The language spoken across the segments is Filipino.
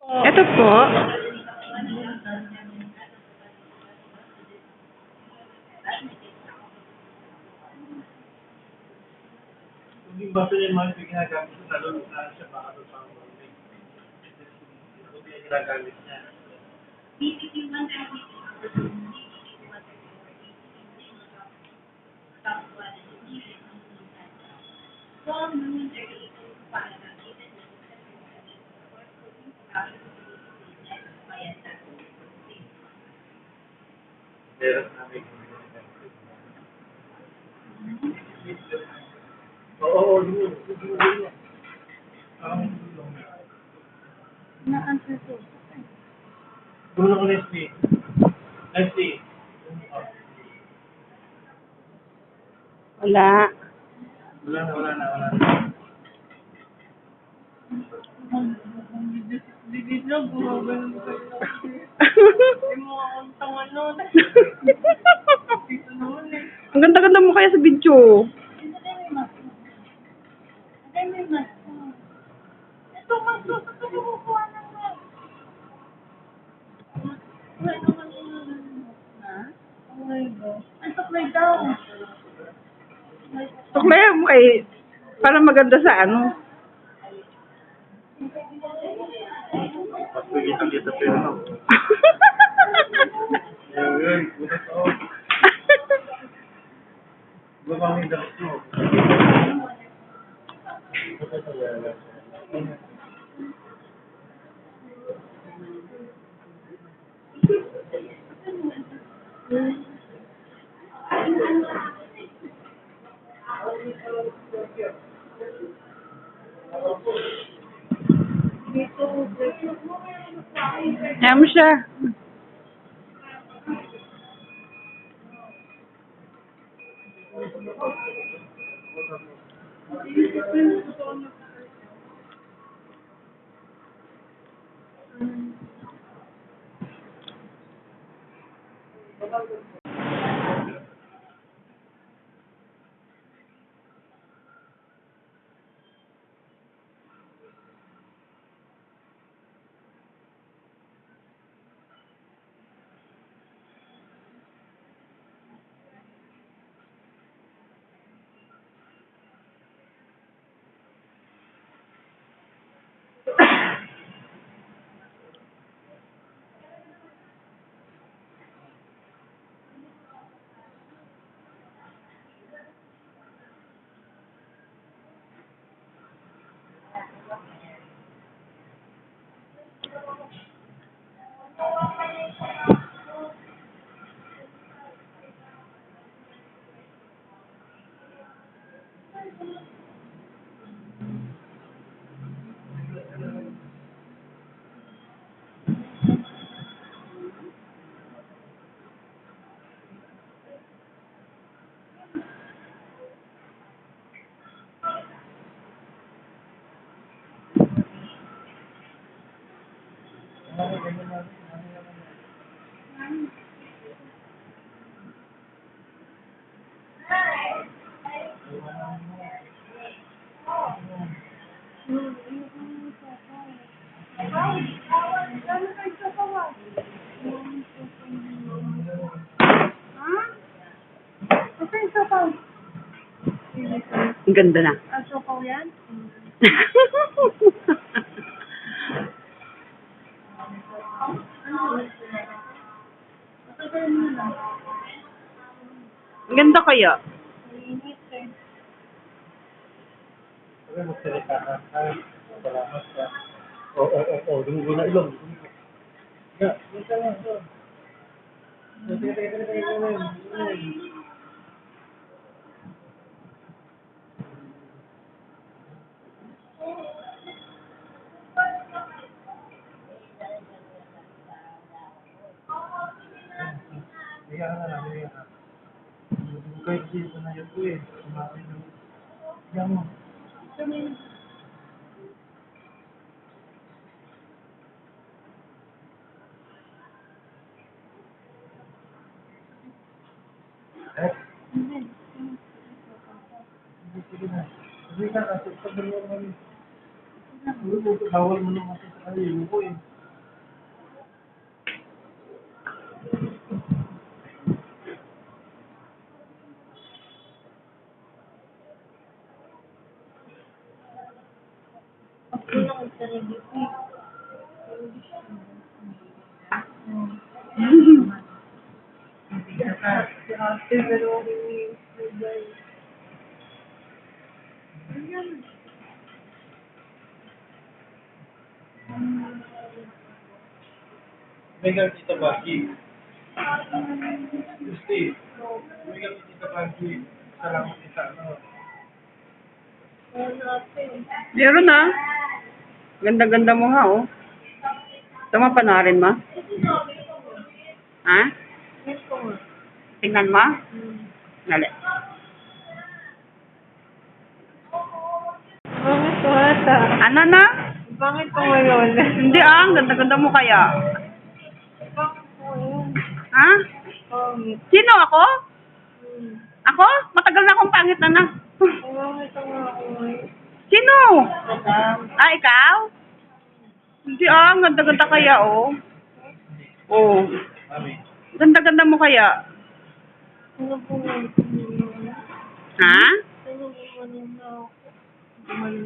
Ito po. Hindi ba sila yung mga ginagamit sa salon na siya baka doon sa mga hindi ginagamit niya. Meron namin oo, yun. Na-answer ko. Gulo ko Leslie. Leslie. Wala. Wala na. Bigla, gumagano ka lang. Hindi mo akong tanga nun. Dito naman eh. Ang ganda-ganda mo kaya sa video. Ito, mas gusto ko kumukuha ng mas. Wala naman yung ha? Okay ba? Ang saklay daw. Tuklaya mo kay para maganda sa ano. Mas pagkita-kita pa yun. Yun, gulat ako. Baba mo yung dapat mo. Kaya mo siya. Ang ganda na. Ang sopaw yan? Matagal mo na. Ang ganda kaya. Mainit eh. Sabi mo, salita ka. Salamat ka. Oo. Dumugo na ilong. Yeah. Teka. Hiya ka na. Kahit dito na yun ko eh. Kumain ng... Hiya mo. Eh? Sige na. Sige na, kasi sabi mo naman. Bawal mo naman kasi sa kanila ko eh. Ako lang sa review. Si Ate, pero Mega Tita Baki. Gusti. Mega Tita Baki. Salamat sa ano. Meron na. Ganda-ganda mo ha, oh. Tama pa na rin, ma? Ha? Tingnan mo? Dali. Bakit ko ata? Ano na? Bakit ko ngayon? Hindi ah, ang ganda-ganda mo kaya. Bakit ko ngayon? Ha? Bakit? Sino ako? Ako? Matagal na akong pangit na. Bakit ko ngayon? Sino? Ah, ikaw? Hindi ah, ang ganda-ganda kaya, oh. Oh. Mami. Ganda-ganda mo kaya. Ano po ngayon? Ha? Ano po na ako?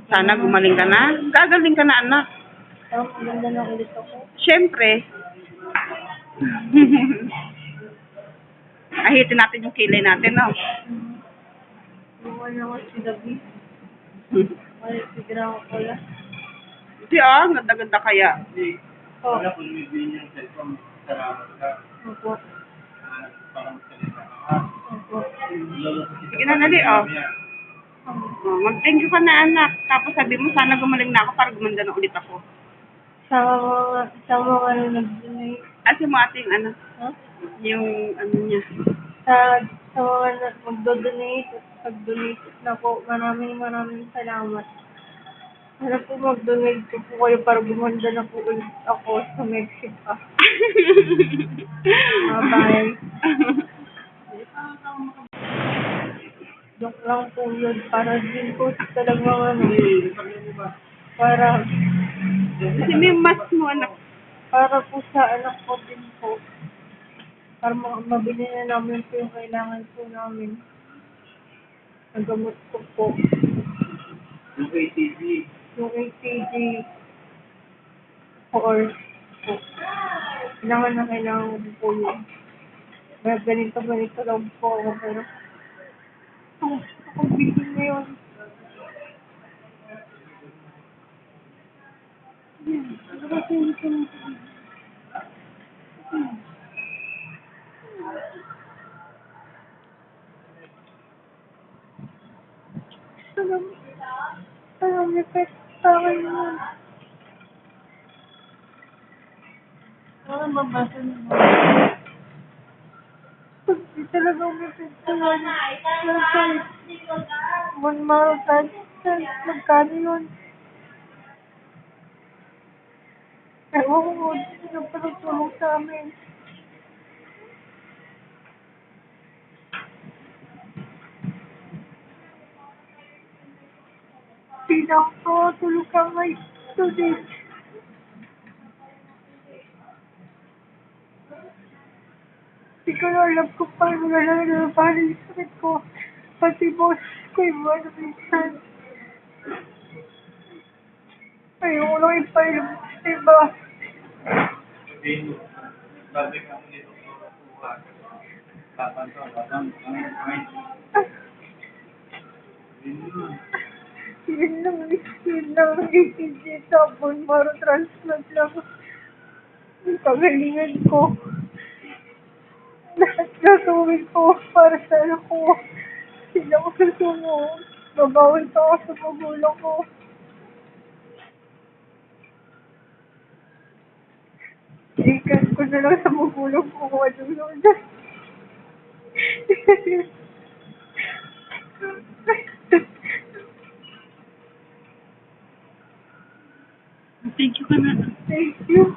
Sana gumaling ka na. Gagaling ka na, anak. Ang maganda na ulit ako. Siyempre. Ahitin natin yung kilay natin, no? Buwan ako si David. Ay, sigira ako pala. Hindi ah, ang ganda-ganda kaya. Oh, Wala kung bibigyan yung cellphone. Salamat ka. opo. Parang salita ka. Opo. Sige na, dali, oh. Oh, mag-thank you ka na, anak. Tapos sabi mo, sana gumaling na ako para gumanda na ulit ako. Sa mga nag-donate. Kasi mo ating ano, Ha? yung ano niya. Sa mga magdo-donate, pag-donate na po, maraming salamat. Sana po mag-donate po kayo para gumanda na po ulit ako sa Mexico. Bye. Joke lang po yun. Para din po talagang ano. Para Kasi may mas mo, anak. para po sa anak ko din po. Para mabili na namin po yung kailangan po namin. Nagamot ko po. Yung ATG. Yung ACG or po. Kailangan ko po yun. Kaya ganito lang po ako. Pero ako bigyan na yun. Parang repet sa akin yun. Parang babasa na ba? Hindi talagang repet sa akin. One marathon. Magkano yun? Ewan ko, sino pa nagtulong sa amin. Pinakatulog ka ngay today. Hindi ko na alam kung paano na paano yung sakit ko. Pati boss ko yung mga minsan. Ayoko lang ipailam sa iba. Sabihin mo. Sabi ka mo nito. Laban to. Laban. Ay. Yun lang ang ATG sa bone marrow transplant lang. Ang kagalingan ko. Lahat gagawin ko para sa anak ko. Sila ko susunod. Babawal pa ako sa magulang ko. Ikan ko na lang sa magulang ko kung ano yun. Thank you ka na. Thank you.